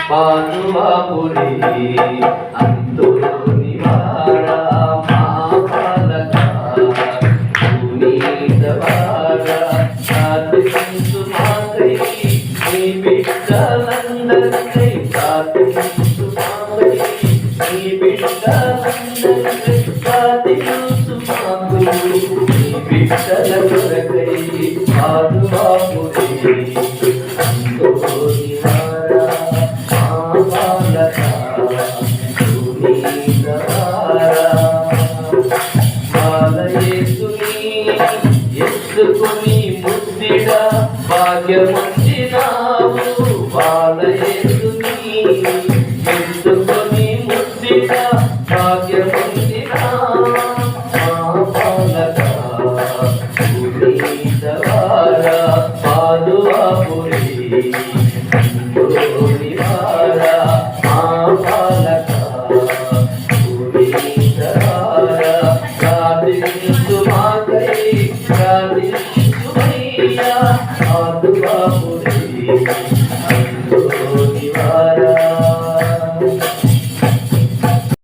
పానువాపురి అంతోని వారా మా పాలక పునీత వారా ప్రార్థించు మాకై నీ బిడ్డలందరికై ప్రార్థించు మాకై నీ బిడ్డలందరికై ప్రార్థించు మాకు నీ బిడ్డల కొరకై పానువాపురి అంతోని ఎత్తుకుని ముద్దిడా భాగ్యముందినావు బాలయేసుని ఎత్తుకుని ముద్దిడా భాగ్యముందినా మా బాలక పునీతవారా పాదువాపురి అంతోని వారా మా బాలక పునీతవారా ప్రార్థించు మాకై ప్రార్థించు